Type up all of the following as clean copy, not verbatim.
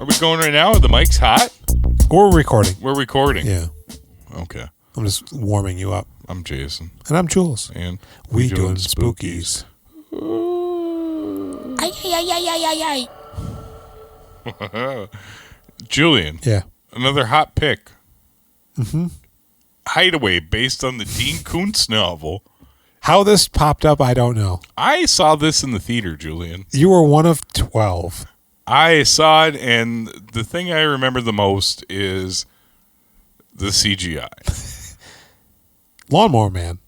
Are we going right now? Are the mics hot? We're recording. We're recording. Yeah. Okay. I'm just warming you up. I'm Jason. And I'm Jules. And we doing spookies. Ay. Julian. Yeah. Another hot pick. Mm-hmm. Hideaway, based on the Dean Koontz novel. How this popped up, I don't know. I saw this in the theater, Julian. You were one of 12. I saw it, and the thing I remember the most is the CGI. Lawnmower Man.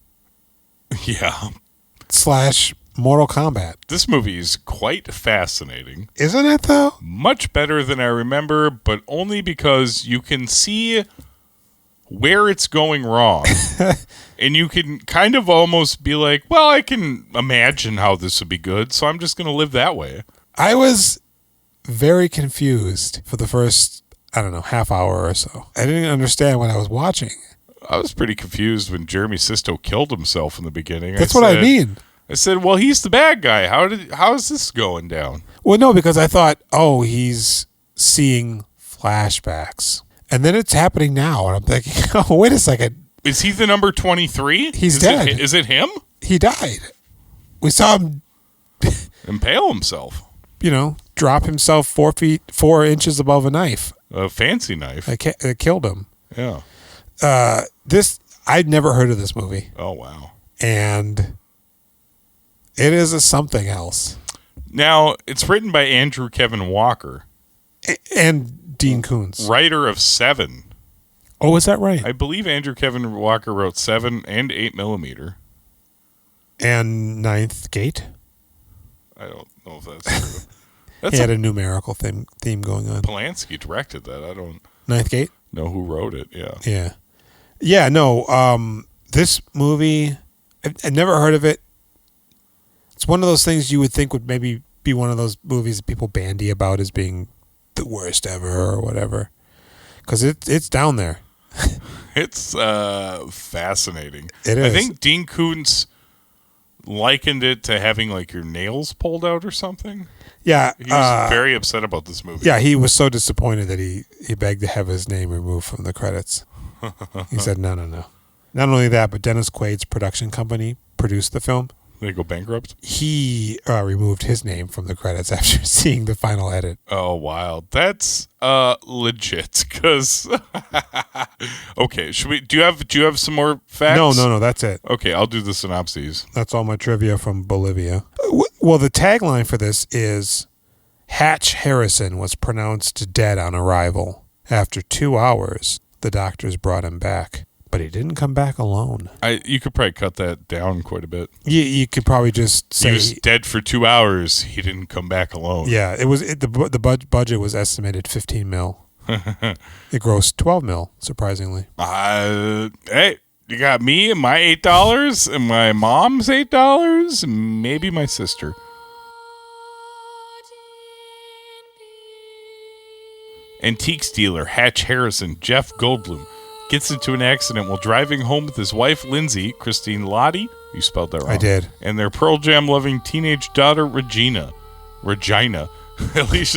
Yeah. / Mortal Kombat. This movie is quite fascinating. Isn't it, though? Much better than I remember, but only because you can see where it's going wrong. And you can kind of almost be like, well, I can imagine how this would be good, so I'm just going to live that way. I was very confused for the first, half hour or so. I didn't understand what I was watching. I was pretty confused when Jeremy Sisto killed himself in the beginning. That's what I mean. I said, well, he's the bad guy. How is this going down? Well, no, because I thought, he's seeing flashbacks. And then it's happening now. And I'm thinking, wait a second. Is he the number 23? He's dead. Is it him? He died. We saw him impale himself. Drop himself 4 inches above a knife. A fancy knife. It killed him. Yeah. I'd never heard of this movie. Oh, wow. And it is a something else. Now, it's written by Andrew Kevin Walker. And Dean Koontz. Writer of Seven. Oh, is that right? I believe Andrew Kevin Walker wrote 7 and 8mm. And Ninth Gate? I don't know if that's true. He had a numerical theme going on. Polanski directed that. I don't Ninth Gate? know who wrote it. Yeah. Yeah. Yeah, no. This movie, I've never heard of it. It's one of those things you would think would maybe be one of those movies that people bandy about as being the worst ever or whatever. Because it's down there. It's fascinating. It is. I think Dean Koontz likened it to having like your nails pulled out or something. Yeah. He was very upset about this movie. Yeah, he was so disappointed that he begged to have his name removed from the credits. He said, no. Not only that, but Dennis Quaid's production company produced the film. They go bankrupt? He removed his name from the credits after seeing the final edit. Oh, wild. That's legit. Because okay, do you have some more facts? No, that's it. Okay, I'll do the synopses. That's all my trivia from Bolivia. Well, the tagline for this is Hatch Harrison was pronounced dead on arrival. After 2 hours, the doctors brought him back. But he didn't come back alone. You could probably cut that down quite a bit. You could probably just say he was dead for 2 hours. He didn't come back alone. Yeah, the budget was estimated $15 million. It grossed $12 million, surprisingly. Hey, you got me and my $8 and my mom's $8 and maybe my sister. Antiques dealer Hatch Harrison, Jeff Goldblum, gets into an accident while driving home with his wife, Lindsay, Christine Lottie, you spelled that wrong. I did. And their Pearl Jam-loving teenage daughter, Regina, Alicia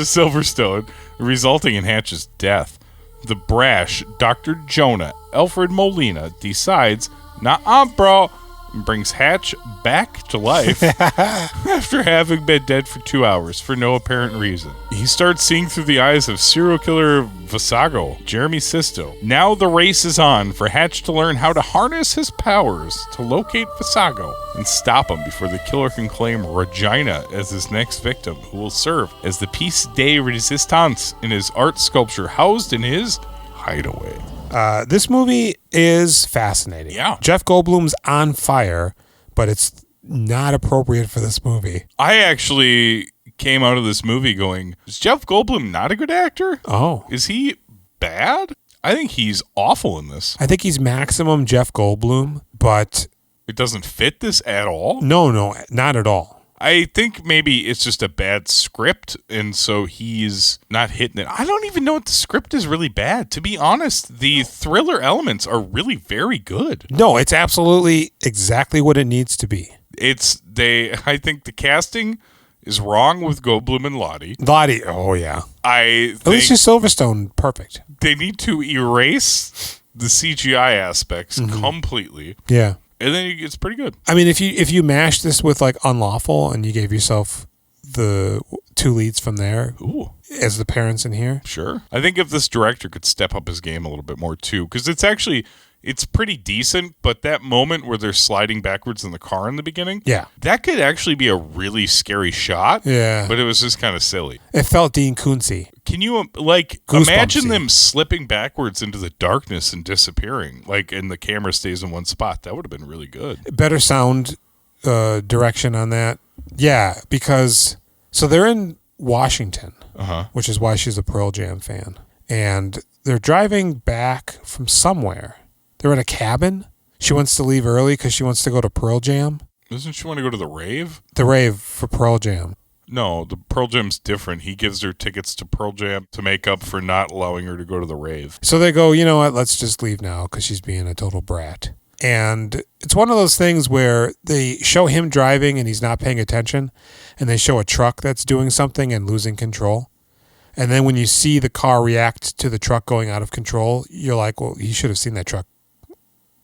Silverstone, resulting in Hatch's death. The brash Dr. Jonah, Alfred Molina, decides, nah, bro, and brings Hatch back to life after having been dead for 2 hours for no apparent reason. He starts seeing through the eyes of serial killer Vasago, Jeremy Sisto. Now the race is on for Hatch to learn how to harness his powers to locate Vasago and stop him before the killer can claim Regina as his next victim, who will serve as the piece de resistance in his art sculpture housed in his hideaway. This movie is fascinating. Yeah. Jeff Goldblum's on fire, but it's not appropriate for this movie. I actually came out of this movie going, is Jeff Goldblum not a good actor? Oh. Is he bad? I think he's awful in this. I think he's maximum Jeff Goldblum, but it doesn't fit this at all? No, not at all. I think maybe it's just a bad script, and so he's not hitting it. I don't even know if the script is really bad. To be honest, the thriller elements are really very good. No, it's absolutely exactly what it needs to be. I think the casting is wrong with Goldblum and Lottie, oh yeah. I think Alicia Silverstone, perfect. they need to erase the CGI aspects completely. Yeah. And then it's pretty good. I mean, if you mash this with like Unlawful and you gave yourself the 2 leads from there as the parents in here. Sure. I think if this director could step up his game a little bit more too, because it's pretty decent, but that moment where they're sliding backwards in the car in the beginning, that could actually be a really scary shot. Yeah. But it was just kind of silly. It felt Dean Koontzzy. Can you imagine them slipping backwards into the darkness and disappearing, and the camera stays in one spot? That would have been really good. Better sound direction on that. Yeah, because so they're in Washington, which is why she's a Pearl Jam fan, and they're driving back from somewhere. They're in a cabin. She wants to leave early because she wants to go to Pearl Jam. Doesn't she want to go to the rave? The rave for Pearl Jam. No, the Pearl Jam's different. He gives her tickets to Pearl Jam to make up for not allowing her to go to the rave. So they go, you know what, let's just leave now because she's being a total brat. And it's one of those things where they show him driving and he's not paying attention, and they show a truck that's doing something and losing control. And then when you see the car react to the truck going out of control, you're like, well, he should have seen that truck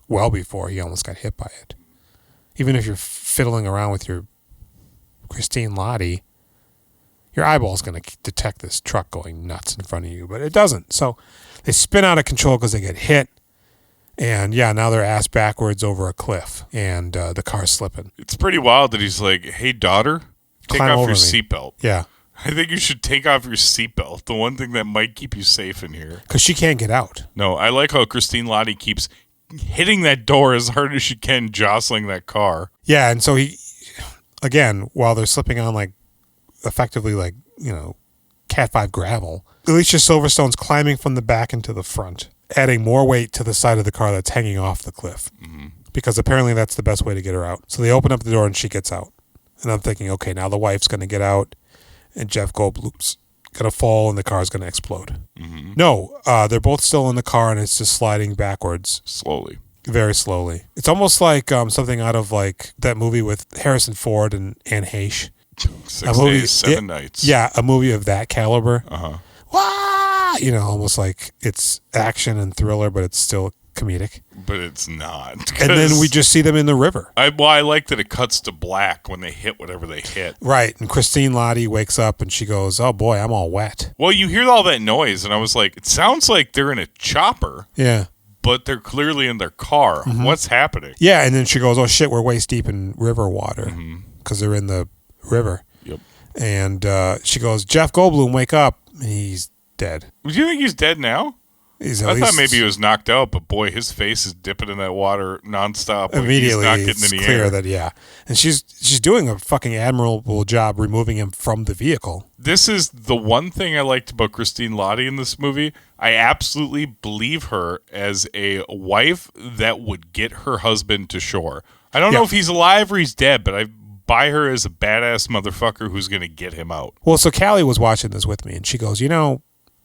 well before he almost got hit by it. Even if you're fiddling around with your Christine Lottie, your eyeball's going to detect this truck going nuts in front of you, but it doesn't. So they spin out of control because they get hit. And yeah, now they're ass backwards over a cliff, and the car's slipping. It's pretty wild that he's like, hey, daughter, take Climb off over your me. seatbelt. Yeah. I think you should take off your seatbelt. The one thing that might keep you safe in here. Because she can't get out. No, I like how Christine Lottie keeps hitting that door as hard as she can, jostling that car. Yeah, and so he, again, while they're slipping on effectively Cat 5 gravel, Alicia Silverstone's climbing from the back into the front, adding more weight to the side of the car that's hanging off the cliff. Mm-hmm. Because apparently that's the best way to get her out. So they open up the door and she gets out. And I'm thinking, okay, now the wife's going to get out and Jeff Goldblum's going to fall and the car's going to explode. Mm-hmm. No, they're both still in the car and it's just sliding backwards. Slowly. Very slowly. It's almost like something out of that movie with Harrison Ford and Anne Heche. 6 days, 7 nights. Yeah, a movie of that caliber. Uh-huh. Wah! Almost like it's action and thriller, but it's still comedic. But it's not. And then we just see them in the river. I like that it cuts to black when they hit whatever they hit. Right. And Christine Lottie wakes up and she goes, oh boy, I'm all wet. Well, you hear all that noise, and I was like, it sounds like they're in a chopper. Yeah. But they're clearly in their car. Mm-hmm. What's happening? Yeah, and then she goes, oh shit, we're waist deep in river water because they're in the river. Yep. And she goes, Jeff Goldblum, wake up. And he's dead. Do you think he's dead now? I thought maybe he was knocked out, but boy, his face is dipping in that water nonstop. Immediately, he's not getting it's any clear air. that, yeah. And she's doing a fucking admirable job removing him from the vehicle. This is the one thing I liked about Christine Lottie in this movie. I absolutely believe her as a wife that would get her husband to shore. I don't know if he's alive or he's dead, but I buy her as a badass motherfucker who's going to get him out. Well, so Callie was watching this with me, and she goes,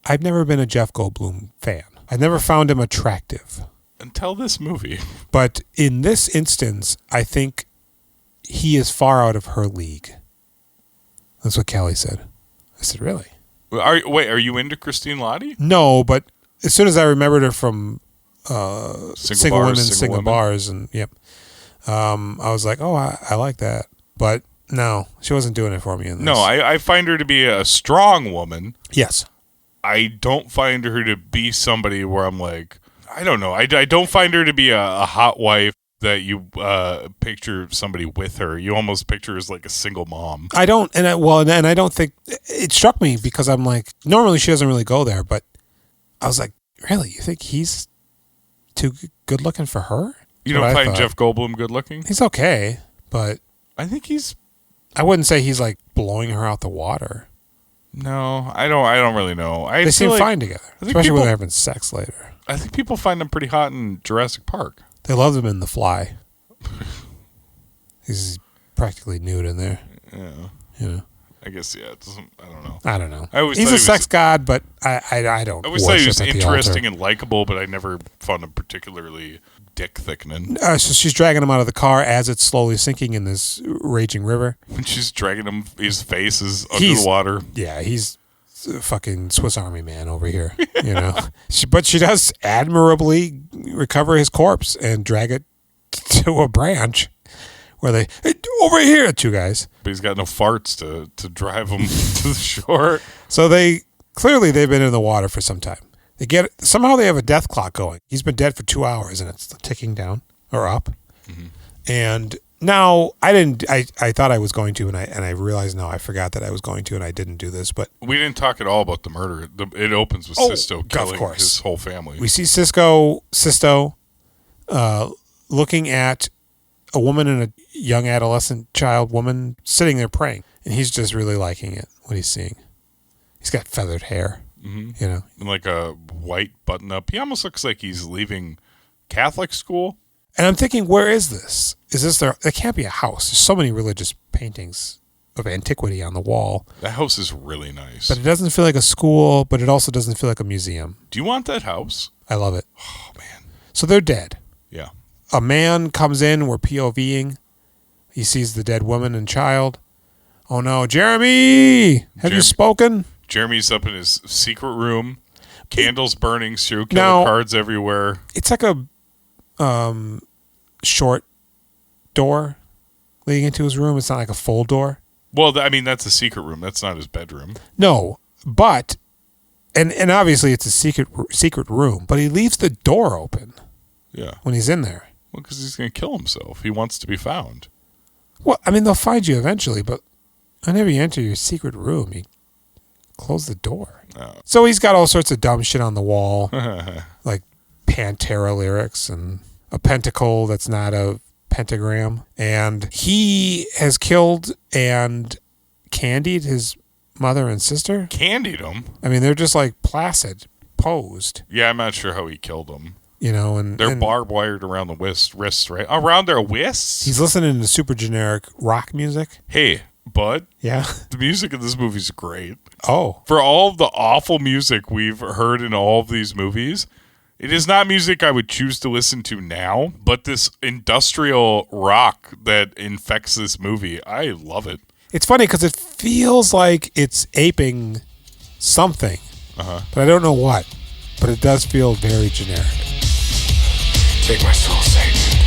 I've never been a Jeff Goldblum fan. I never found him attractive. Until this movie. But in this instance, I think he is far out of her league. That's what Callie said. I said, really? Are you into Christine Lottie? No, but as soon as I remembered her from Single Women, Single Bars, and I was like, oh, I like that. But no, she wasn't doing it for me in this. No, I find her to be a strong woman. Yes. I don't find her to be somebody where I'm like, I don't know. I don't find her to be a hot wife that you picture somebody with her. You almost picture her as like a single mom. I don't, and I don't think it struck me because I'm like, normally she doesn't really go there, but I was like, really, you think he's too good looking for her? You don't find Jeff Goldblum good looking? He's okay, but I think I wouldn't say he's like blowing her out the water. No, I don't really know. They seem fine together, especially when they're having sex later. I think people find him pretty hot in Jurassic Park. They loved him in The Fly. He's practically nude in there. Yeah. I guess, yeah. It doesn't. I don't know. I don't know. I always He's thought a he was- sex god, but I don't. I always thought he was worship at the interesting altar. and likable, but I never found him particularly dick thickening. So she's dragging him out of the car as it's slowly sinking in this raging river. When she's dragging him, his face is under He's- the water. Yeah, he's a fucking Swiss Army man over here, but she does admirably recover his corpse and drag it to a branch where hey, over here, two guys. But he's got no farts to drive him to the shore. So they've been in the water for some time. Somehow they have a death clock going. He's been dead for 2 hours and it's ticking down or up. Mm-hmm. And now I thought I was going to, and I realized now I forgot that I was going to, and I didn't do this. But We didn't talk at all about the murder. It opens with Sisto killing his whole family. we see Sisto looking at a woman and a young adolescent child woman sitting there praying, and he's just really liking it, what he's seeing. He's got feathered hair, And like a white button-up. He almost looks like he's leaving Catholic school. And I'm thinking, where is this? Is this there? It can't be a house. There's so many religious paintings of antiquity on the wall. That house is really nice. But it doesn't feel like a school, but it also doesn't feel like a museum. Do you want that house? I love it. Oh, man. So they're dead. Yeah. A man comes in, we're POVing. He sees the dead woman and child. Oh no, Jeremy! Have you spoken? Jeremy's up in his secret room. Candles burning, serial killer Now- cards everywhere. It's like a short door leading into his room. It's not like a full door. Well, I mean, that's a secret room. That's not his bedroom. No, but and obviously it's a secret room, but he leaves the door open Yeah. when he's in there. Well, because he's going to kill himself. He wants to be found. Well, I mean, they'll find you eventually, but whenever you enter your secret room, you close the door. Oh. So he's got all sorts of dumb shit on the wall, like Pantera lyrics and a pentacle that's not a pentagram. And he has killed and candied his mother and sister. Candied him? I mean, they're just like placid, posed, Yeah, I'm not sure how he killed them. and They're and barbed wired around the wrists, right? Around their wrists? he's listening to super generic rock music. Hey, bud, Yeah. the music in this movie's great. Oh, For all of the awful music we've heard in all of these movies, it is not music I would choose to listen to now, but this industrial rock that infects this movie, I love it. it's funny because it feels like it's aping something, but I don't know what. But it does feel very generic. Take my soul, Satan.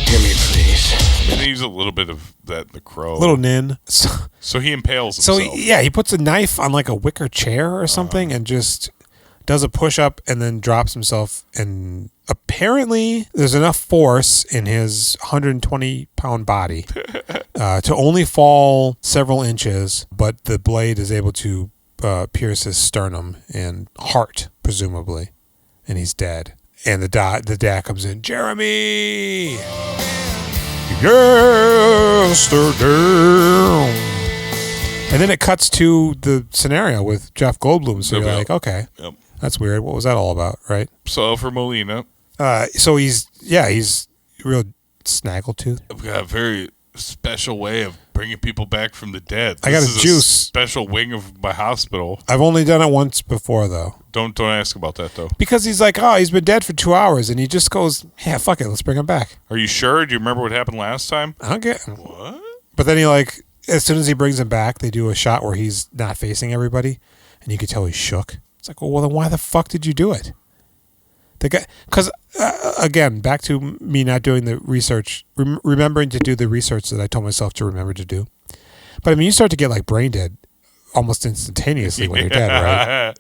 Hear me, please. And they use a little bit of that in The Crow. Little nin. So he impales So himself. he puts a knife on like a wicker chair or something and just does a push up and then drops himself. And apparently there's enough force in his 120-pound body to only fall several inches, but the blade is able to pierce his sternum and heart, presumably, and he's dead. And the dad comes in, Jeremy. Yesterday. And then it cuts to the scenario with Jeff Goldblum. So you're Yep. like, okay, Yep. that's weird. What was that all about, right? So Alfred Molina, So he's real snaggletooth. I've got a very special way of bringing people back from the dead. I got This a is juice. special wing of my hospital. I've only done it once before, though. Don't ask about that though. Because he's like, oh, he's been dead for 2 hours. And he just goes, yeah, fuck it. Let's bring him back. Are you sure? Do you remember what happened last time? I don't get What? But then he as soon as he brings him back, they do a shot where he's not facing everybody. And you could tell he's shook. It's like, well, then why the fuck did you do it? The guy, because again, back to me not doing the research, remembering to do the research that I told myself to remember to do. But I mean, you start to get like brain dead almost instantaneously when you're dead,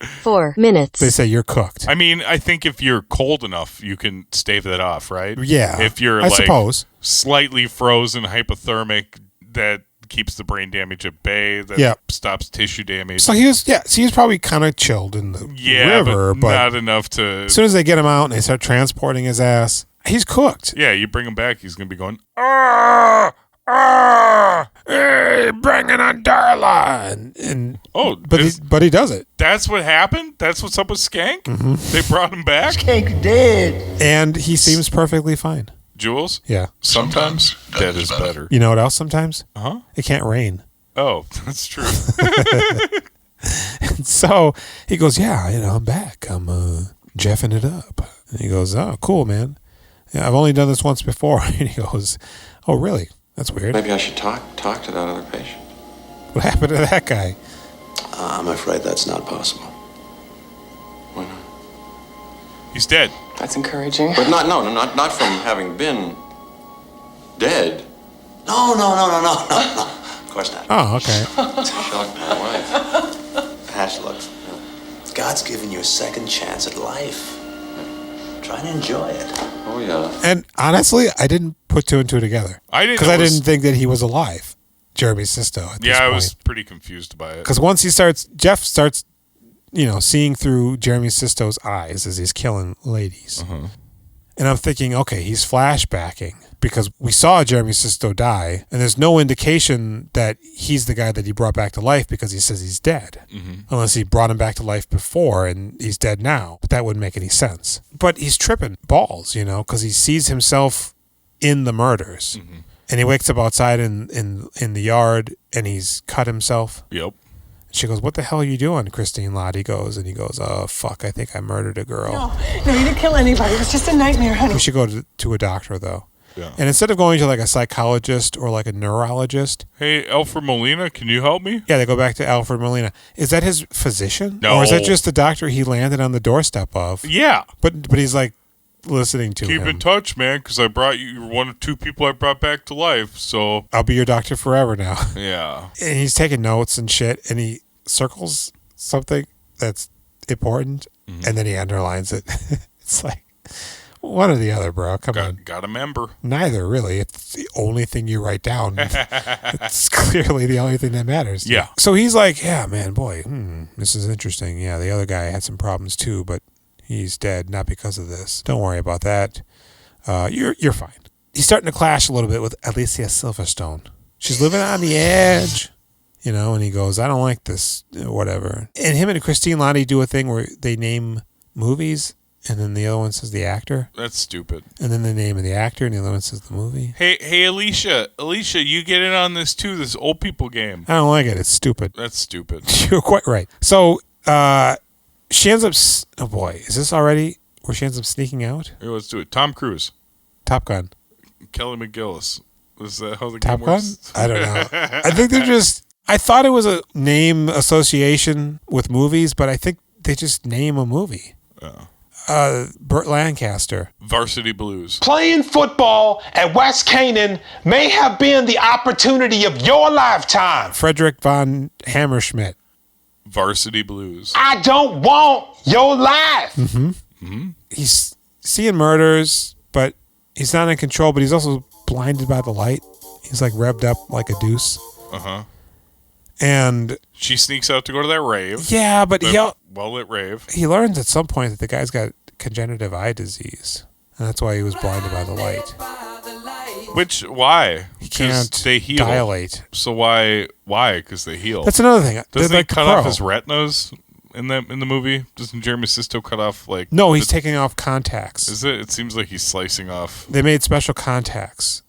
right? 4 minutes. They say you're cooked. I mean, I think if you're cold enough, you can stave that off, right? Yeah, If you're I like suppose. slightly frozen, hypothermic, that keeps the brain damage at bay, that Yeah. stops tissue damage. So he was probably kind of chilled in the river, but but not enough to. as soon as they get him out and they start transporting his ass, he's cooked. Yeah, you bring him back, he's gonna be going, ah, Hey, bring it on, Darla, and oh, but he does it, that's what happened. That's what's up with Skank. Mm-hmm. They brought him back. Skank dead. and he seems perfectly fine. Jules, Yeah, sometimes dead is better. you know what else? Sometimes Huh? it can't rain. Oh, that's true. So he goes, yeah, I'm back. I'm jeffing it up. And he goes, oh, cool, man. Yeah, I've only done this once before. And he goes, oh, really? That's weird. Maybe I should talk to that other patient. What happened to that guy? I'm afraid that's not possible. Why not? He's dead. That's encouraging. But not from having been dead. No. Of course not. Oh, okay. Shocked my wife. Ash, look, God's given you a second chance at life. Try and enjoy it. Oh, yeah. And honestly, I didn't put two and two together. I didn't. Because I didn't think that he was alive, Jeremy Sisto. At this Yeah, I point. was pretty confused by it. Because once Jeff starts, seeing through Jeremy Sisto's eyes as he's killing ladies. Uh-huh. And I'm thinking, okay, he's flashbacking because we saw Jeremy Sisto die, and there's no indication that he's the guy that he brought back to life because he says he's dead. Mm-hmm. Unless he brought him back to life before and he's dead now. But that wouldn't make any sense. But he's tripping balls, because he sees himself in the murders. Mm-hmm. And he wakes up outside in the yard and he's cut himself. Yep. She goes, what the hell are you doing, Christine Lottie goes. And he goes, oh, fuck, I think I murdered a girl. No, you didn't kill anybody. It was just a nightmare, honey. We should go to a doctor, though. Yeah. And instead of going to like a psychologist or like a neurologist. Hey, Alfred Molina, can you help me? Yeah, they go back to Alfred Molina. Is that his physician? No. Or is that just the doctor he landed on the doorstep of? Yeah. But he's like listening to him. Keep in touch, man, because I brought you. You're one of two people I brought back to life, so. I'll be your doctor forever now. Yeah. And he's taking notes and shit, and he circles something that's important, and then he underlines it. It's like, one or the other, bro. Come on. Got a member. Neither, really. It's the only thing you write down. It's clearly the only thing that matters. Yeah. So he's like, yeah, man, boy, this is interesting. Yeah, the other guy had some problems too, but he's dead, not because of this. Don't worry about that. You're fine. He's starting to clash a little bit with Alicia Silverstone. She's living on the edge. And he goes, I don't like this, whatever. And him and Christine Lottie do a thing where they name movies, and then the other one says the actor. That's stupid. And then the name of the actor, and the other one says the movie. Hey, Alicia, you get in on this too, this old people game. I don't like it. It's stupid. That's stupid. You're quite right. So she ends up, oh boy, is this already where she ends up sneaking out? Here, let's do it. Tom Cruise. Top Gun. Kelly McGillis. Is that how the Top game Gun? works? I don't know. I think they're just, I thought it was a name association with movies, but I think they just name a movie. Burt Lancaster. Varsity Blues. Playing football at West Canaan may have been the opportunity of your lifetime. Frederick von Hammerschmidt. Varsity Blues. I don't want your life. He's seeing murders, but he's not in control, but he's also blinded by the light. He's like revved up like a deuce. Uh-huh. And she sneaks out to go to that rave. yeah, but Well-lit rave. he learns at some point that the guy's got congenital eye disease. And that's why he was blinded by the light. Why? He can't they heal. dilate. So why? Because they heal. That's another thing. Doesn't They're he like cut the off Crow. his retinas in the movie? Doesn't Jeremy Sisto cut off like? No, he's taking off contacts. Is it? It seems like he's slicing off. They made special contacts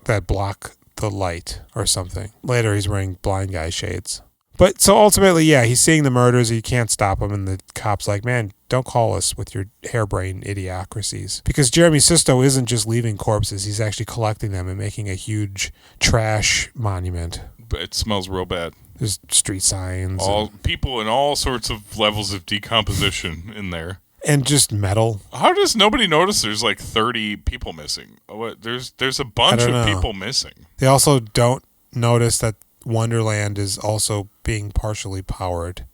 that block the light or something. Later, he's wearing blind guy shades. But so ultimately, yeah, he's seeing the murders. He can't stop them. And the cop's like, man, don't call us with your harebrained idiocracies. Because Jeremy Sisto isn't just leaving corpses. He's actually collecting them and making a huge trash monument. But it smells real bad. There's street signs. All people in all sorts of levels of decomposition in there. And just metal. How does nobody notice there's like 30 people missing? There's a bunch I don't of know. people missing. They also don't notice that Wonderland is also being partially powered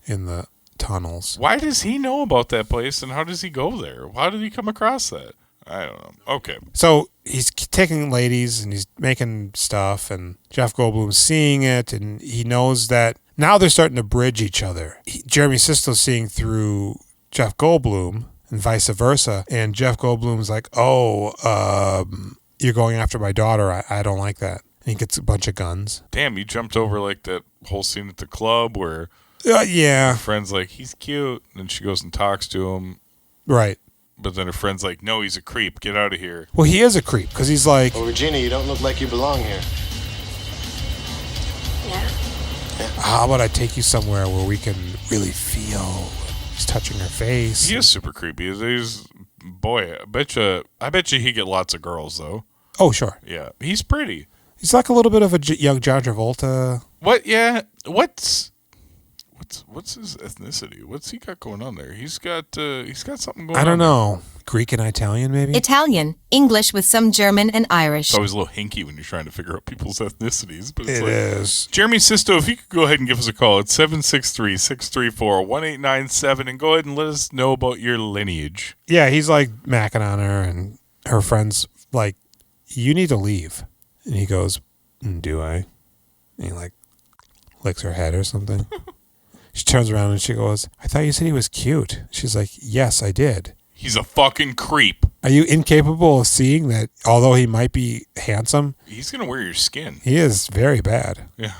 in the tunnels. Why does he know about that place and how does he go there? How did he come across that? I don't know. Okay. So he's taking ladies and he's making stuff, and Jeff Goldblum's seeing it, and he knows that now they're starting to bridge each other. Jeremy Sisto's seeing through Jeff Goldblum and vice versa, and Jeff Goldblum's like, you're going after my daughter. I don't like that. And he gets a bunch of guns. Damn, you jumped over like that whole scene at the club where yeah. her friend's like, he's cute. And then she goes and talks to him. Right. But then her friend's like, no, he's a creep. Get out of here. Well, he is a creep because he's like, Oh, Regina, you don't look like you belong here. Yeah? How about I take you somewhere where we can really feel he's touching her face? He is super creepy. Boy, I bet you he get lots of girls though. Oh, sure. Yeah, he's pretty. He's like a little bit of a young John Travolta. What? Yeah. What's his ethnicity? What's he got going on there? He's got something going on. I don't know. Greek and Italian, maybe? Italian, English with some German and Irish. It's always a little hinky when you're trying to figure out people's ethnicities. But it's It is. Jeremy Sisto, if you could go ahead and give us a call, it's 763-634-1897, and go ahead and let us know about your lineage. Yeah, he's like macking on her, and her friend's like, you need to leave. And he goes, do I? And he like licks her head or something. She turns around and she goes, I thought you said he was cute. She's like, yes, I did. He's a fucking creep. Are you incapable of seeing that although he might be handsome, He's going to wear your skin. he is very bad? Yeah.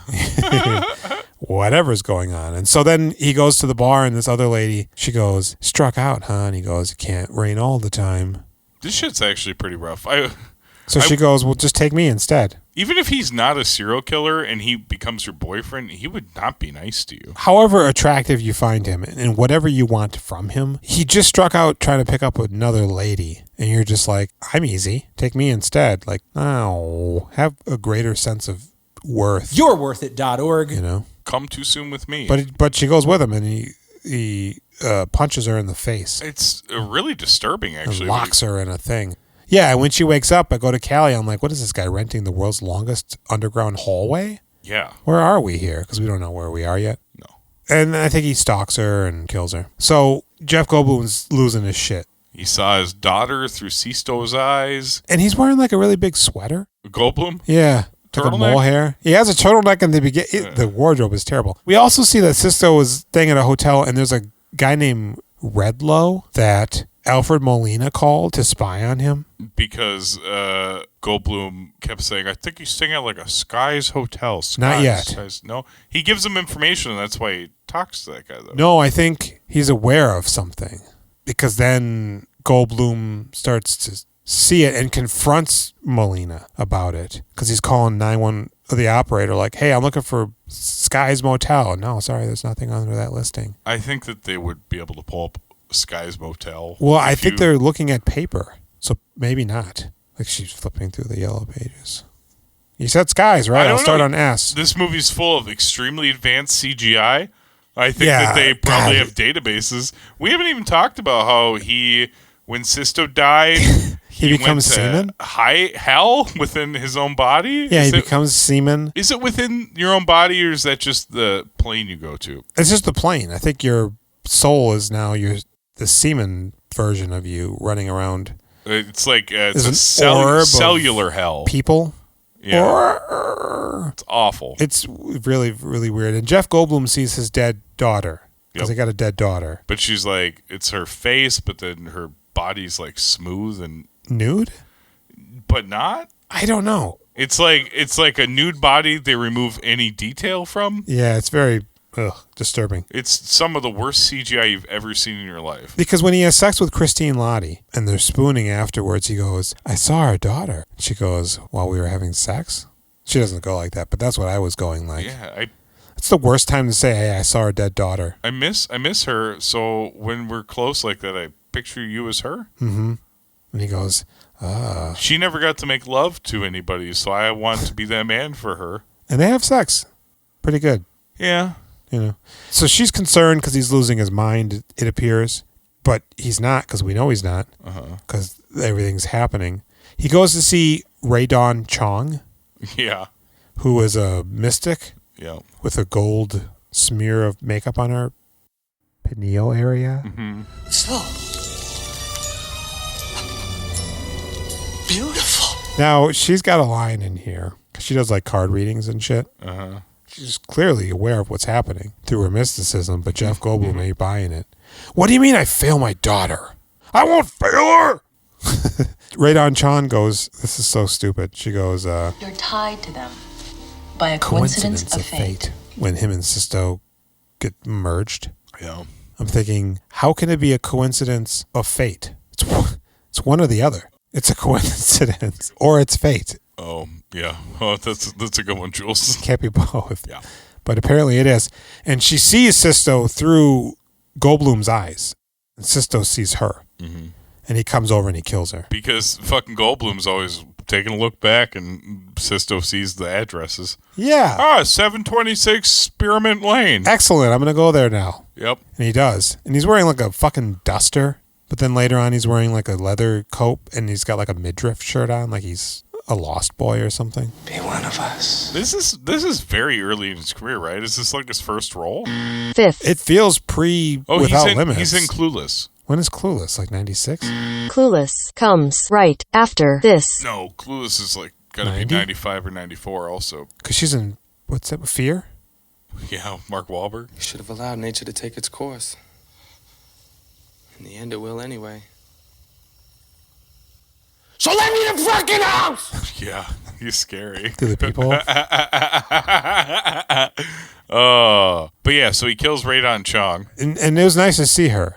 Whatever's going on. And so then he goes to the bar and this other lady, she goes, struck out, huh? And he goes, it can't rain all the time. This shit's actually pretty rough. So she goes, well, just take me instead. Even if he's not a serial killer and he becomes your boyfriend, he would not be nice to you. However attractive you find him and whatever you want from him, he just struck out trying to pick up another lady. And you're just like, I'm easy. Take me instead. Like, oh, have a greater sense of worth. You're worth it.org. You know? Come too soon with me. But she goes with him and he punches her in the face. It's really disturbing, actually. And locks her in a thing. Yeah, and when she wakes up, I go to Callie. I'm like, what is this guy renting the world's longest underground hallway? Yeah. Where are we here? Because we don't know where we are yet. No. And I think he stalks her and kills her. So Jeff Goldblum's losing his shit. He saw his daughter through Sisto's eyes. And he's wearing like a really big sweater. Goldblum? Yeah. Like a Turtleneck? mole hair. He has a turtleneck in the beginning. The wardrobe is terrible. We also see that Sisto was staying at a hotel and there's a guy named Redlow that Alfred Molina called to spy on him. Because Goldblum kept saying, I think he's staying at like a Skies hotel. Skies, Not yet. Skies. No. He gives him information, and that's why he talks to that guy, though. No, I think he's aware of something. Because then Goldblum starts to see it and confronts Molina about it. Because he's calling 911, the operator, like, hey, I'm looking for Skies Motel. No, sorry, there's nothing under that listing. I think that they would be able to pull up Skies Motel. Well, I think they're looking at paper. So maybe not. Like she's flipping through the yellow pages. You said Skies, right? I'll start on S. This movie's full of extremely advanced CGI. I think that they probably have databases. We haven't even talked about how when Sisto died, he becomes semen? Hell within his own body? Yeah, he becomes semen. Is it within your own body, or is that just the plane you go to? It's just the plane. I think your soul is now the semen version of you running around. It's like it's There's a an orb of cellular hell. People. Yeah. It's awful. It's really, really weird. And Jeff Goldblum sees his dead daughter. Because they got a dead daughter. But she's like, it's her face, but then her body's like smooth and nude? But not? I don't know. It's like a nude body they remove any detail from. Yeah, it's very disturbing. It's some of the worst CGI you've ever seen in your life. Because when he has sex with Christine Lottie and they're spooning afterwards, he goes, I saw our daughter. She goes, while we were having sex? She doesn't go like that, but that's what I was going like. Yeah, it's the worst time to say, hey, I saw our dead daughter. I miss her, so when we're close like that, I picture you as her. Mm-hmm. And he goes, She never got to make love to anybody, so I want to be that man for her. And they have sex. Pretty good. Yeah. You know. So she's concerned because he's losing his mind, it appears. But he's not, because we know he's not. Because everything's happening. He goes to see Ray Dawn Chong. Yeah. Who is a mystic. Yeah. With a gold smear of makeup on her pineal area. Mm-hmm. So beautiful. Now, she's got a line in here. She does like card readings and shit. Uh-huh. She's clearly aware of what's happening through her mysticism, but Jeff Goldblum ain't buying it. What do you mean I fail my daughter? I won't fail her! Ray Dawn Chan goes, this is so stupid. She goes, You're tied to them by a coincidence of fate. When him and Sisto get merged. Yeah. I'm thinking, how can it be a coincidence of fate? It's one or the other. It's a coincidence or it's fate. Oh, yeah. Oh, that's a good one, Jules. Can't be both. Yeah. But apparently it is. And she sees Sisto through Goldblum's eyes. And Sisto sees her. Mm-hmm. And he comes over and he kills her. Because fucking Goldblum's always taking a look back and Sisto sees the addresses. Yeah. 726 Spearmint Lane. Excellent. I'm going to go there now. Yep. And he does. And he's wearing like a fucking duster. But then later on he's wearing like a leather coat and he's got like a midriff shirt on. Like he's a lost boy or something. Be one of us. This is very early in his career, right? Is this like his first role? Fifth. It feels pre Without Limits. He's in Clueless. When is Clueless? Like 96? Clueless comes right after this. No, Clueless is like gotta 90? be 95 or 94 also. Because she's in, what's that, Fear? Yeah, Mark Wahlberg. You should have allowed nature to take its course. In the end, it will anyway. So let me the fucking house! Yeah, he's scary. To the people. But yeah, so he kills Radon Chong. And it was nice to see her.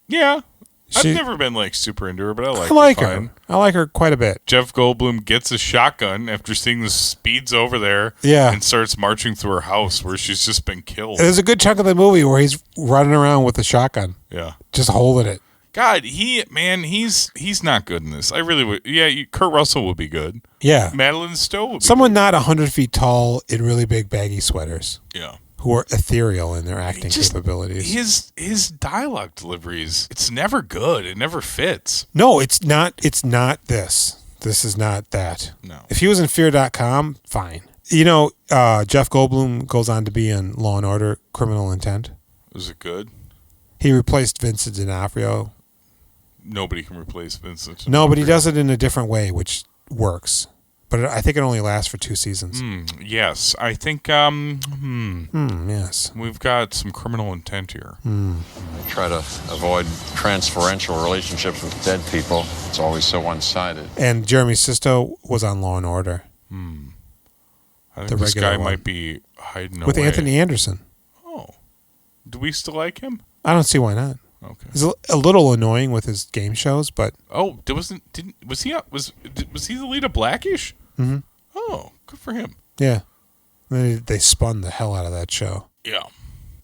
Yeah. She- I've never been like super into her, but I I like like her. her. Fine. I like her quite a bit. Jeff Goldblum gets a shotgun after seeing the speeds over there Yeah. and starts marching through her house where she's just been killed. There's a good chunk of the movie where he's running around with a shotgun, Yeah. just holding it. God, he's not good in this. I really would. Yeah, Kurt Russell would be good. Yeah. Madeline Stowe would be Someone not 100 feet tall in really big baggy sweaters good. Yeah. who are ethereal in their acting capabilities. His dialogue deliveries, it's never good. It never fits. No, it's not. It's not this. This is not that. No. If he was in Fear.com, fine. You know, Jeff Goldblum goes on to be in Law and Order: Criminal Intent. Was it good? He replaced Vincent D'Onofrio. Nobody can replace Vincent. No, but he does it in a different way, which works. But I think it only lasts for 2 seasons. Yes, I think. Yes. We've got some criminal intent here. Try to avoid transferential relationships with dead people. It's always so one-sided. And Jeremy Sisto was on Law and Order I think The this guy regular one. might be hiding with away. Anthony Anderson. Oh, do we still like him? I don't see why not. Okay. He's a little annoying with his game shows, but Oh, was he the lead of Blackish? Mm-hmm. Oh, good for him. yeah, they spun the hell out of that show. Yeah.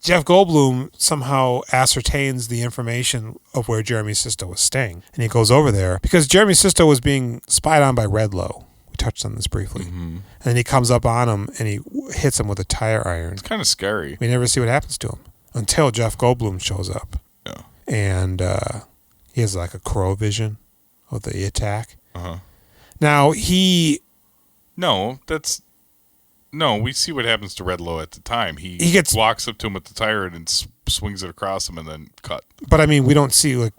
Jeff Goldblum somehow ascertains the information of where Jeremy Sisto was staying, and he goes over there because Jeremy Sisto was being spied on by Redlow. We touched on this briefly, and then he comes up on him and he hits him with a tire iron. It's kind of scary. We never see what happens to him until Jeff Goldblum shows up. Yeah. And he has like a crow vision of the attack. Uh-huh. Now we see what happens to Redlow at the time. He walks up to him with the tire and then swings it across him and then cut. But I mean, we don't see like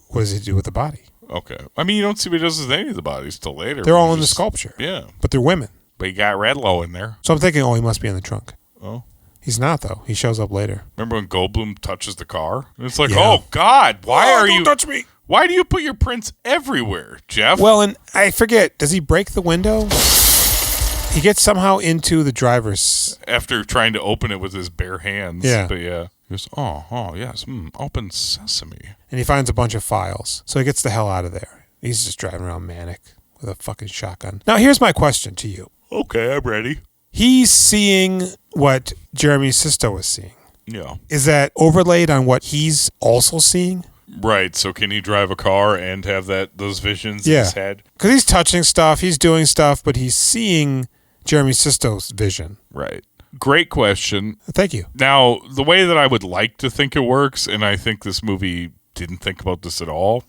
what does he do with the body? Okay. I mean, you don't see what he does with any of the bodies till later. They're all in the sculpture. Yeah. But they're women. But you got Redlow in there. So I'm thinking, he must be in the trunk. Oh. He's not though. He shows up later. Remember when Goldblum touches the car? And it's like, Yeah. oh God, Don't touch me. Why do you put your prints everywhere, Jeff? Well, and I forget, does he break the window? He gets somehow into the driver's after trying to open it with his bare hands. Yeah. But yeah. He goes, oh yes, open sesame. and he finds a bunch of files. So he gets the hell out of there. He's just driving around manic with a fucking shotgun. Now, here's my question to you. Okay, I'm ready. He's seeing what Jeremy Sisto is seeing. Yeah. Is that overlaid on what he's also seeing? Right. So can he drive a car and have those visions in his head? Because he's touching stuff, he's doing stuff, but he's seeing Jeremy Sisto's vision. Right. Great question. Thank you. Now, the way that I would like to think it works, and I think this movie didn't think about this at all,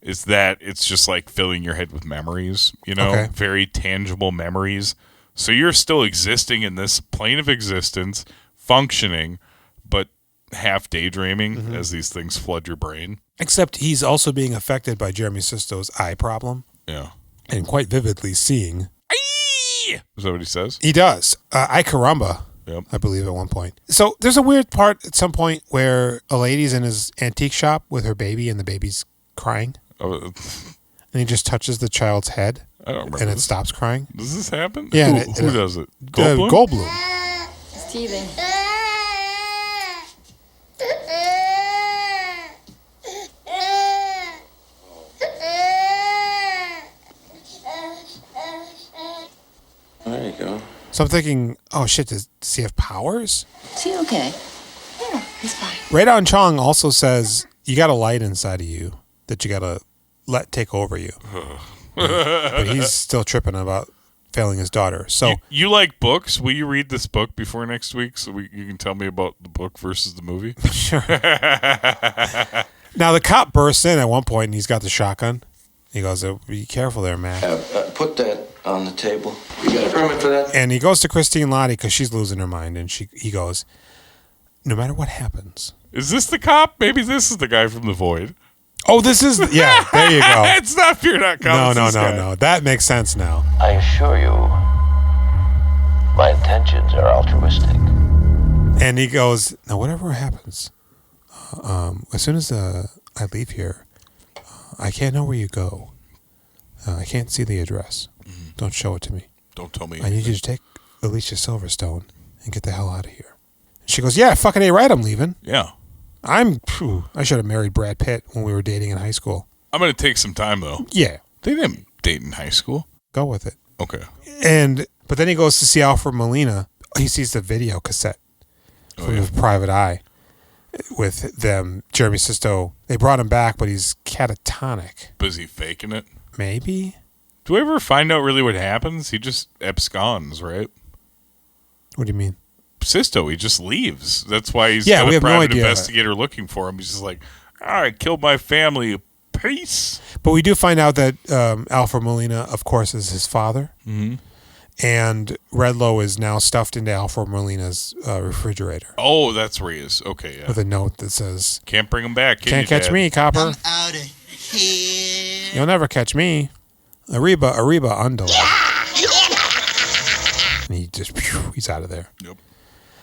is that it's just like filling your head with memories, Okay. very tangible memories. So you're still existing in this plane of existence, functioning, but half daydreaming as these things flood your brain. Except he's also being affected by Jeremy Sisto's eye problem. Yeah. And quite vividly seeing. Is that what he says? He does. Ay caramba, Yep. I believe at one point. So there's a weird part at some point where a lady's in his antique shop with her baby and the baby's crying. Oh, And he just touches the child's head. I don't remember. And it this. stops crying. Does this happen? Yeah. Who does it? Goldblum? Goldblum. It's teething. So I'm thinking, oh shit, does he have powers? Is he okay? Yeah, he's fine. Radon Chong also says you got a light inside of you that you got to let take over you. But he's still tripping about failing his daughter. So you like books? Will you read this book before next week so you can tell me about the book versus the movie? Sure. Now the cop bursts in at one point and he's got the shotgun. He goes, "Be careful there, man." Put that on the table. You got a permit for that? And he goes to Christine Lottie because she's losing her mind, and he goes, "No matter what happens." Is this the cop? Maybe this is the guy from The Void. Oh, this is yeah. There you go. It's not Fear Not Cop. No. That makes sense now. I assure you, my intentions are altruistic. And he goes, "Now, whatever happens, as soon as I leave here, I can't know where you go. I can't see the address. Don't show it to me. Don't tell me. I need you to take Alicia Silverstone and get the hell out of here." She goes, "Yeah, fucking A right, I'm leaving. Yeah. I should have married Brad Pitt when we were dating in high school." I'm going to take some time, though. Yeah. They didn't date in high school. Go with it. Okay. But then he goes to see Alfred Molina. He sees the video cassette from his private eye with them. Jeremy Sisto. They brought him back, but he's catatonic. But is he faking it? Maybe. Do we ever find out really what happens? He just absconds, right? What do you mean? Sisto, he just leaves. That's why he's we got a have no private idea. investigator looking for him. He's just like, I killed my family. Peace. But we do find out that Alfred Molina, of course, is his father. Mm-hmm. And Redlow is now stuffed into Alfred Molina's refrigerator. Oh, that's where he is. Okay, yeah. With a note that says, "Can't bring him back. Can't catch me, copper. I'm out of here. You'll never catch me. Arriba, undula." And he just, he's out of there. Yep.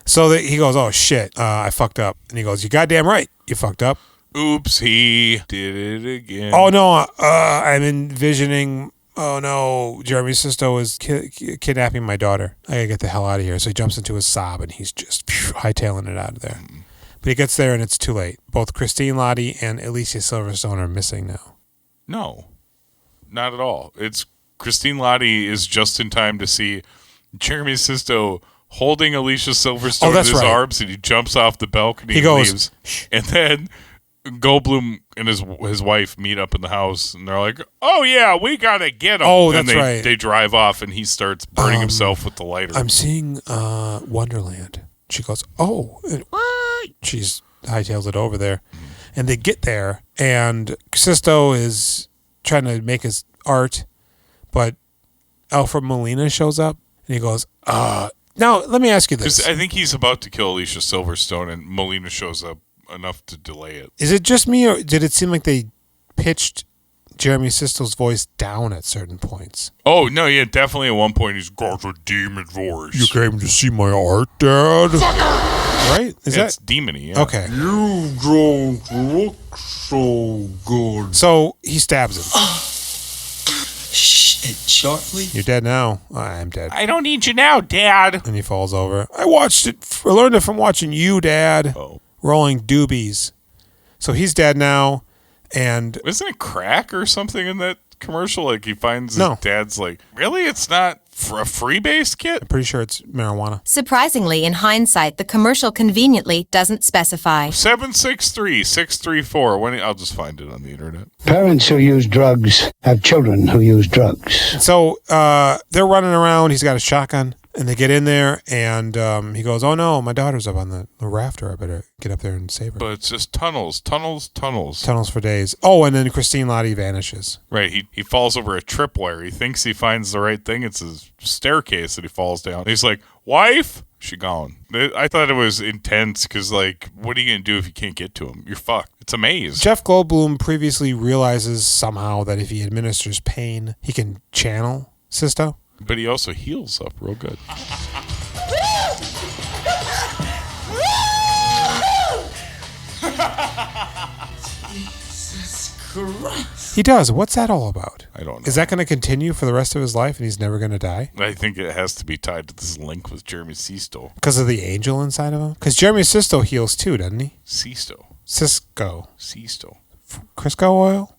So he goes, "Oh shit, I fucked up." And he goes, "You goddamn right, you fucked up." Oops, he did it again. Oh no, I'm envisioning. Oh no, Jeremy Sisto is kidnapping my daughter. I gotta get the hell out of here. So he jumps into a sob and he's just hightailing it out of there. But he gets there and it's too late. Both Christine Lottie and Alicia Silverstone are missing now. No, not at all. It's Christine Lottie is just in time to see Jeremy Sisto holding Alicia Silverstone in his arms, and he jumps off the balcony and leaves. And then Goldblum and his wife meet up in the house, and they're like, "Oh yeah, we gotta get him." Oh, and that's right. They drive off, and he starts burning himself with the lighter. I'm seeing Wonderland. She goes, "Oh," and she's hightails it over there, and they get there, and Sisto is trying to make his art, but Alfred Molina shows up, and he goes, Now, let me ask you this. I think he's about to kill Alicia Silverstone, and Molina shows up enough to delay it. Is it just me, or did it seem like they pitched Jeremy Sisto's voice down at certain points? Oh, no, yeah, definitely at one point he's got a demon voice. "You came to see my art, Dad?" Right? It's demony, yeah. Okay. "You don't look so good." So he stabs him. Shortly? "You're dead now." "I'm dead." "I don't need you now, Dad." And he falls over. "I learned it from watching you, Dad." Oh. Rolling doobies. So he's dead now, and isn't it crack or something in that commercial? Like he finds his dad's like, really? It's not for a freebase kit? I'm pretty sure it's marijuana. Surprisingly, in hindsight, the commercial conveniently doesn't specify. 763-634. I'll just find it on the internet. Parents who use drugs have children who use drugs. So they're running around. He's got a shotgun. And they get in there, and he goes, "Oh no, my daughter's up on the rafter. I better get up there and save her." But it's just tunnels. Tunnels for days. Oh, and then Christine Lottie vanishes. Right. He falls over a tripwire. He thinks he finds the right thing. It's his staircase that he falls down. And he's like, "Wife?" She gone. I thought it was intense because, like, what are you going to do if you can't get to him? You're fucked. It's a maze. Jeff Goldblum previously realizes somehow that if he administers pain, he can channel Sisto. But he also heals up real good. Jesus Christ. He does. What's that all about? I don't know. Is that going to continue for the rest of his life and he's never going to die? I think it has to be tied to this link with Jeremy Sisto. Because of the angel inside of him? Because Jeremy Sisto heals too, doesn't he? Sisto. Crisco oil?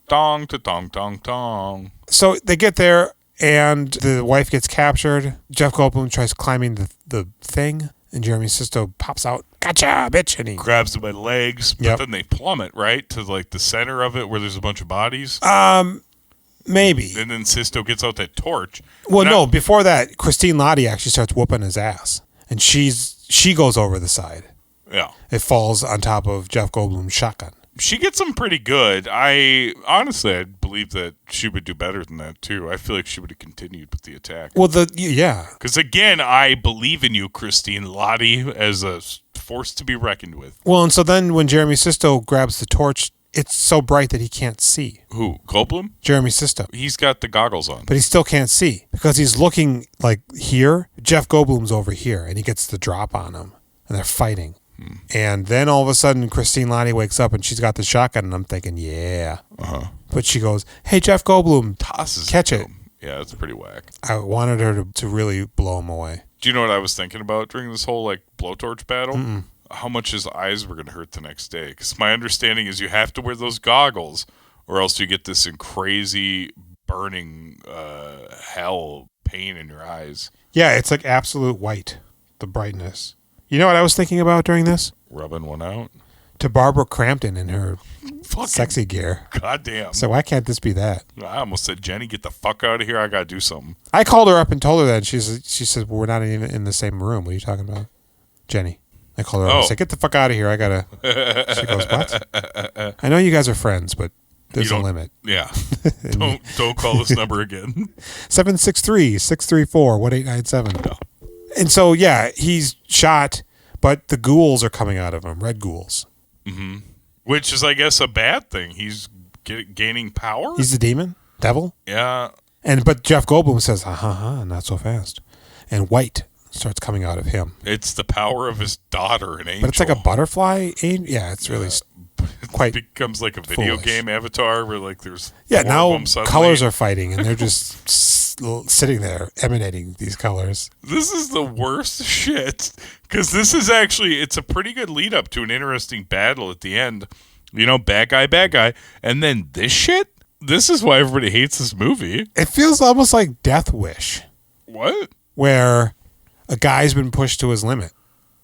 Dong to dong dong dong. So they get there, And the wife gets captured. Jeff Goldblum tries climbing the thing, and Jeremy Sisto pops out, "Gotcha, bitch!" And he grabs him by the legs, but Yep. then they plummet, right? To like the center of it where there's a bunch of bodies. Maybe. And then Sisto gets out that torch. Well, And no, before that, Christine Lottie actually starts whooping his ass. And she goes over the side. Yeah. It falls on top of Jeff Goldblum's shotgun. She gets him pretty good. I believe that she would do better than that too. I feel like she would have continued with the attack. Well, yeah. Because again, I believe in you, Christine Lottie, as a force to be reckoned with. Well, and so then when Jeremy Sisto grabs the torch, it's so bright that he can't see. Who? Goldblum? Jeremy Sisto. He's got the goggles on. But he still can't see because he's looking like here. Jeff Goldblum's over here, and he gets the drop on him, and they're fighting. And then all of a sudden, Christine Lottie wakes up, and she's got the shotgun, and I'm thinking, yeah. But she goes, "Hey, Jeff Goldblum, tosses catch it." Yeah, it's pretty whack. I wanted her to really blow him away. Do you know what I was thinking about during this whole like blowtorch battle? How much his eyes were going to hurt the next day. Because my understanding is you have to wear those goggles or else you get this crazy burning hell pain in your eyes. Yeah, it's like absolute white, the brightness. You know what I was thinking about during this? Rubbing one out. To Barbara Crampton in her sexy gear. Goddamn. So why can't this be that? I almost said, Jenny, get the fuck out of here. I got to do something. I called her up and told her that. And she said, well, we're not even in the same room. What are you talking about? Jenny. I called her up and said, get the fuck out of here. I got to. She goes, what? I know you guys are friends, but there's a limit. Yeah. don't call this number again. 763-634-1897. No. And so, yeah, he's shot, but the ghouls are coming out of him, red ghouls. Mm-hmm. Which is, I guess, a bad thing. He's gaining power? He's the demon? Devil? Yeah. But Jeff Goldblum says, not so fast. And white starts coming out of him. It's the power of his daughter, an angel. But it's like a butterfly angel? Yeah, it's really quite It becomes like a video game avatar where like there's now of them colors are fighting and they're just sitting there emanating these colors. This is the worst shit because this is actually it's a pretty good lead up to an interesting battle at the end. You know, bad guy, and then this shit. This is why everybody hates this movie. It feels almost like Death Wish. What? Where a guy's been pushed to his limit.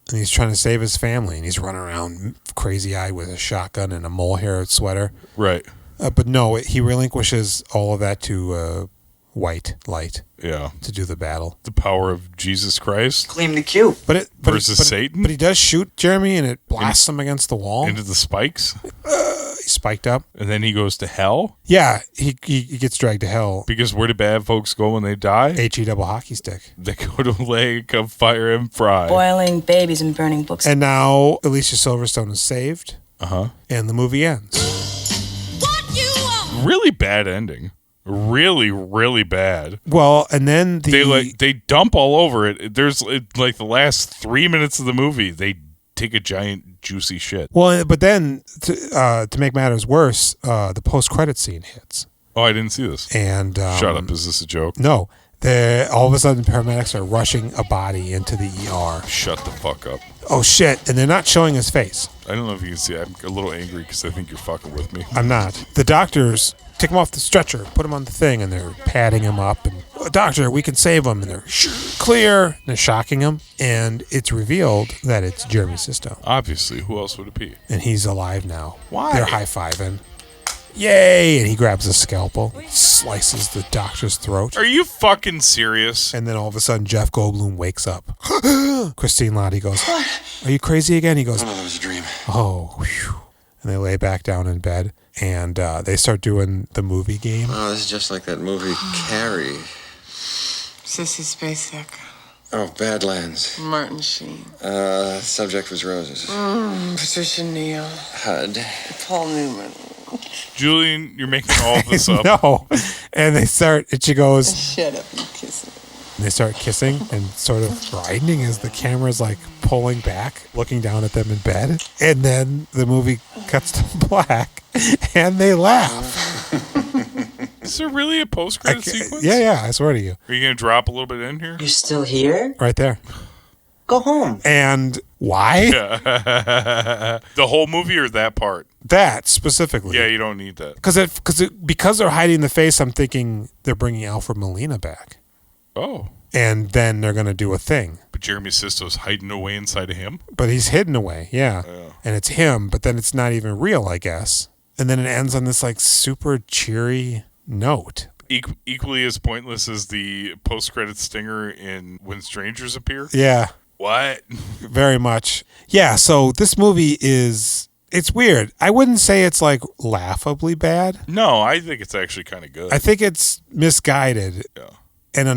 And he's trying to save his family, and he's running around crazy-eyed with a shotgun and a mohair sweater. Right. But no, he relinquishes all of that to white light. Yeah. To do the battle. The power of Jesus Christ. Claim the cue. Versus Satan. But he does shoot Jeremy, and it blasts him against the wall. Into the spikes. He's spiked up. And then he goes to hell? Yeah, he gets dragged to hell. Because where do bad folks go when they die? HE double hockey stick. They go to lake of fire and fry. Boiling babies and burning books. And now Alicia Silverstone is saved. And the movie ends. Really bad ending. Really, really bad. Well, and then they dump all over it. There's like the last 3 minutes of the movie, they take a giant juicy shit. Well, but then to make matters worse, the post-credit scene hits. Oh, I didn't see this. And shut up! Is this a joke? No. All of a sudden, paramedics are rushing a body into the ER. Shut the fuck up. Oh shit! And they're not showing his face. I don't know if you can see. I'm a little angry because I think you're fucking with me. I'm not. The doctors take him off the stretcher, put him on the thing, and they're padding him up. And doctor, we can save him. And they're clear. And they're shocking him, and it's revealed that it's Jeremy Sisto. Obviously, who else would it be? And he's alive now. Why? They're high-fiving. Yay! And he grabs a scalpel, slices the doctor's throat. Are you fucking serious? And then all of a sudden, Jeff Goldblum wakes up. Christine Lottie goes, "Are you crazy again?" He goes, "Oh, that was a dream." Oh, whew. And they lay back down in bed, and they start doing the movie game. Oh, this is just like that movie Carrie. Sissy Spacek. Oh, Badlands. Martin Sheen. Subject was roses. Patricia Neal. HUD. Paul Newman. Julian, you're making all this up. No. And they start, and she goes, "Shut up and kiss me." And they start kissing and sort of grinding as the camera's like pulling back, looking down at them in bed. And then the movie cuts to black and they laugh. Is there really a post-credit sequence? Yeah, I swear to you. Are you going to drop a little bit in here? You still here? Right there. Go home. And why? The whole movie or that part? That specifically. Yeah, you don't need that. Because they're hiding the face, I'm thinking they're bringing Alfred Molina back. Oh. And then they're going to do a thing. But Jeremy Sisto's hiding away inside of him? But he's hidden away, yeah. And it's him, but then it's not even real, I guess. And then it ends on this like super cheery note. Equally as pointless as the post-credit stinger in When Strangers Appear? Yeah. What? Very much. Yeah, so this movie it's weird. I wouldn't say it's like laughably bad. No, I think it's actually kind of good. I think it's misguided. Yeah. And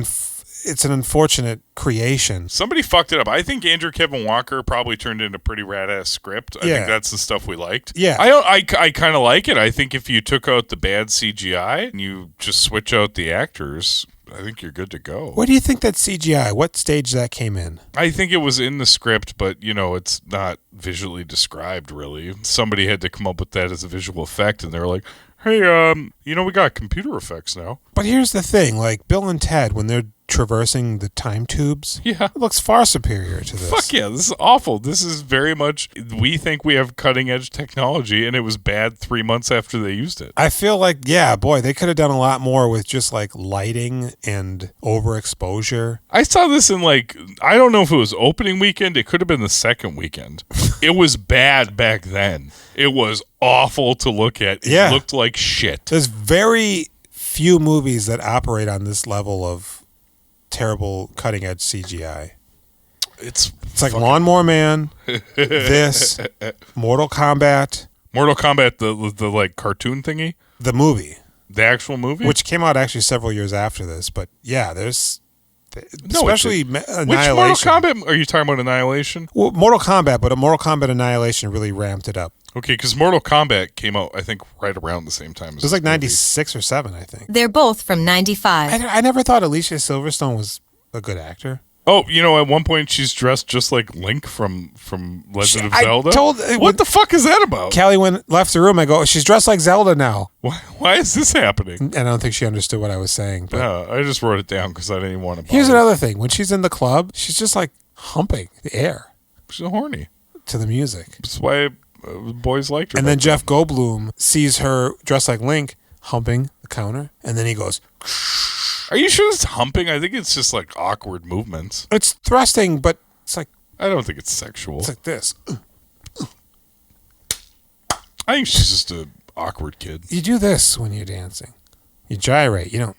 it's an unfortunate creation. Somebody fucked it up. I think Andrew Kevin Walker probably turned in a pretty rad-ass script. I think that's the stuff we liked. Yeah. I kind of like it. I think if you took out the bad CGI and you just switch out the actors, I think you're good to go. Where do you think that CGI, what stage that came in? I think it was in the script, but, it's not visually described, really. Somebody had to come up with that as a visual effect, and they were like, hey, we got computer effects now. But here's the thing, like Bill and Ted, when they're traversing the time tubes, it looks far superior to this. Fuck yeah, this is awful. This is very much, we think we have cutting edge technology, and it was bad 3 months after they used it. I feel like, they could have done a lot more with just like lighting and overexposure. I saw this in I don't know if it was opening weekend, it could have been the second weekend. It was bad back then. It was awful to look at. It looked like shit. There's very few movies that operate on this level of terrible cutting edge CGI. It's like Lawnmower Man, this, Mortal Kombat. Mortal Kombat, the like cartoon thingy? The movie. The actual movie? Which came out actually several years after this, but there's especially Annihilation. Which Mortal Kombat are you talking about? Annihilation? Well, Mortal Kombat, but a Mortal Kombat Annihilation really ramped it up. Okay, because Mortal Kombat came out, I think, right around the same time as it was like 96 or 7, I think. They're both from 95. I never thought Alicia Silverstone was a good actor. Oh, at one point she's dressed just like Link from Legend of Zelda. What the fuck is that about? Callie left the room. I go, she's dressed like Zelda now. Why is this happening? And I don't think she understood what I was saying. But no, I just wrote it down because I didn't even want to. Here's another thing: when she's in the club, she's just like humping the air. She's horny to the music. That's why boys liked her. And then Jeff Goldblum sees her dressed like Link humping the counter, and then he goes. Are you sure it's humping? I think it's just like awkward movements. It's thrusting, but it's like... I don't think it's sexual. It's like this. I think she's just an awkward kid. You do this when you're dancing. You gyrate. You don't...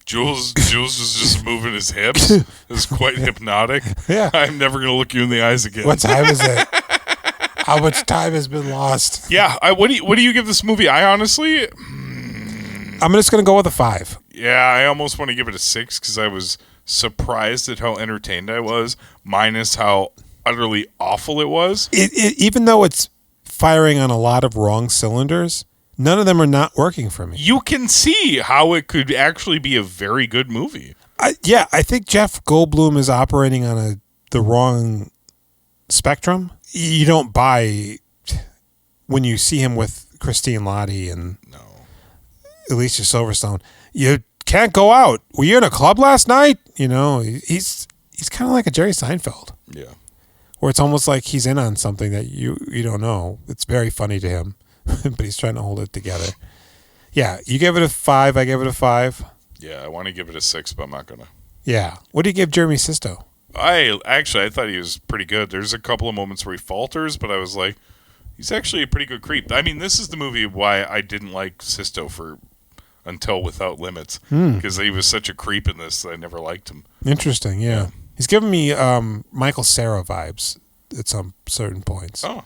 Jules is just moving his hips. It's quite hypnotic. Yeah. I'm never going to look you in the eyes again. What time is it? How much time has been lost? Yeah. What do you give this movie? I honestly... I'm just going to go with a 5. Yeah, I almost want to give it a 6 because I was surprised at how entertained I was, minus how utterly awful it was. Even though it's firing on a lot of wrong cylinders, none of them are not working for me. You can see how it could actually be a very good movie. I think Jeff Goldblum is operating on the wrong spectrum. You don't buy when you see him with Christine Lottie and Alicia Silverstone. You can't go out. Were you in a club last night? He's kind of like a Jerry Seinfeld. Yeah. Where it's almost like he's in on something that you don't know. It's very funny to him, but he's trying to hold it together. Yeah, you gave it a 5. I gave it a 5. Yeah, I want to give it a 6, but I'm not going to. Yeah. What do you give Jeremy Sisto? I thought he was pretty good. There's a couple of moments where he falters, but I was like, he's actually a pretty good creep. I mean, this is the movie why I didn't like Sisto until Without Limits, because he was such a creep in this that I never liked him. Interesting, yeah. He's giving me Michael Cera vibes at some certain points. Oh.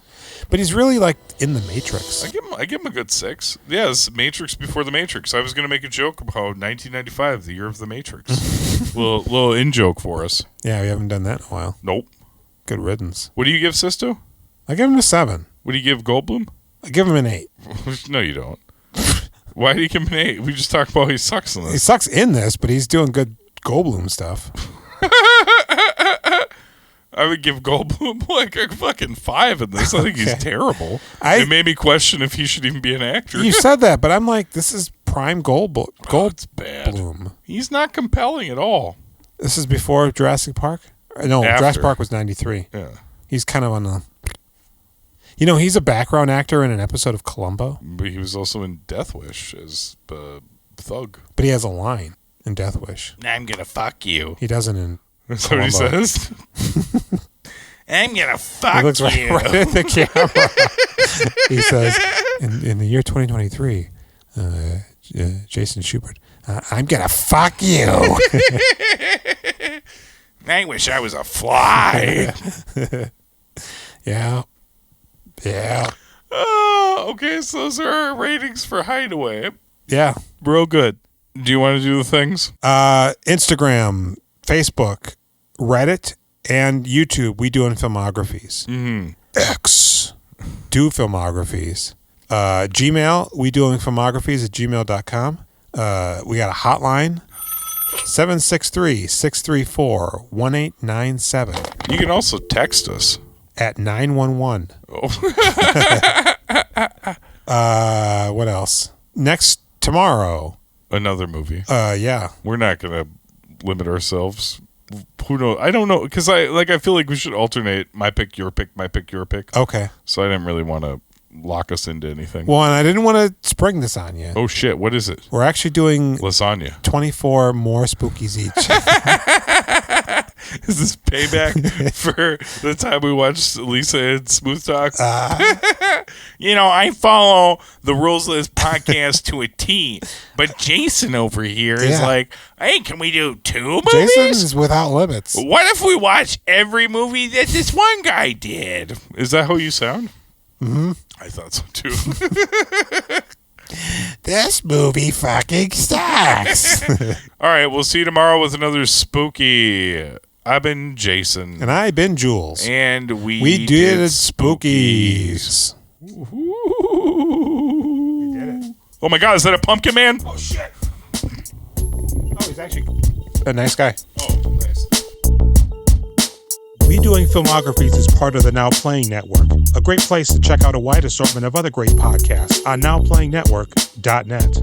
But he's really like in the Matrix. I give him a good 6. Yeah, this is Matrix before the Matrix. I was going to make a joke about 1995, the year of the Matrix. little in-joke for us. Yeah, we haven't done that in a while. Nope. Good riddance. What do you give Sisto? I give him a 7. What do you give Goldblum? I give him an 8. No, you don't. Why do you give him an 8? We just talked about he sucks in this. He sucks in this, but he's doing good Goldblum stuff. I would give Goldblum like a fucking 5 in this. I think he's terrible. It made me question if he should even be an actor. You said that, but I'm like, this is prime Goldblum. It's bad. He's not compelling at all. This is before Jurassic Park? No, After. Jurassic Park was 93. Yeah. He's kind of on the... You know, he's a background actor in an episode of Columbo. But he was also in Death Wish as Thug. But he has a line in Death Wish. I'm gonna fuck you. He doesn't in That's Columbo. what he says? I'm gonna fuck He looks right you. at the camera. He says, in the year 2023, Jason Schubert, I'm gonna fuck you. I wish I was a fly. Yeah. Okay, so those are our ratings for Hideaway. Yeah. Real good. Do you want to do the things? Instagram, Facebook, Reddit, and YouTube. We doing filmographies. Mm-hmm. X. Do filmographies. Gmail. We doing filmographies at gmail.com. We got a hotline. 763-634-1897. You can also text us. At 911. Oh. What else? Tomorrow. Another movie. Yeah. We're not going to limit ourselves. Who knows? I don't know, because I feel like we should alternate my pick, your pick, my pick, your pick. Okay. So I didn't really want to lock us into anything. Well, and I didn't want to spring this on you. Oh, shit. What is it? We're actually doing lasagna. 24 more spookies each. Is this payback for the time we watched Lisa and Smooth Talk? I follow the rules of this podcast to a T, but Jason over here is like, hey, can we do 2 movies? Jason is without limits. What if we watch every movie that this one guy did? Is that how you sound? Mm-hmm. I thought so too. This movie fucking sucks. All right, we'll see you tomorrow with another spooky. I've been Jason. And I've been Jules. And we did spookies. Oh my God, is that a pumpkin man? Oh shit. Oh, he's actually a nice guy. Oh, nice. We Doing Filmographies is part of the Now Playing Network, a great place to check out a wide assortment of other great podcasts on nowplayingnetwork.net.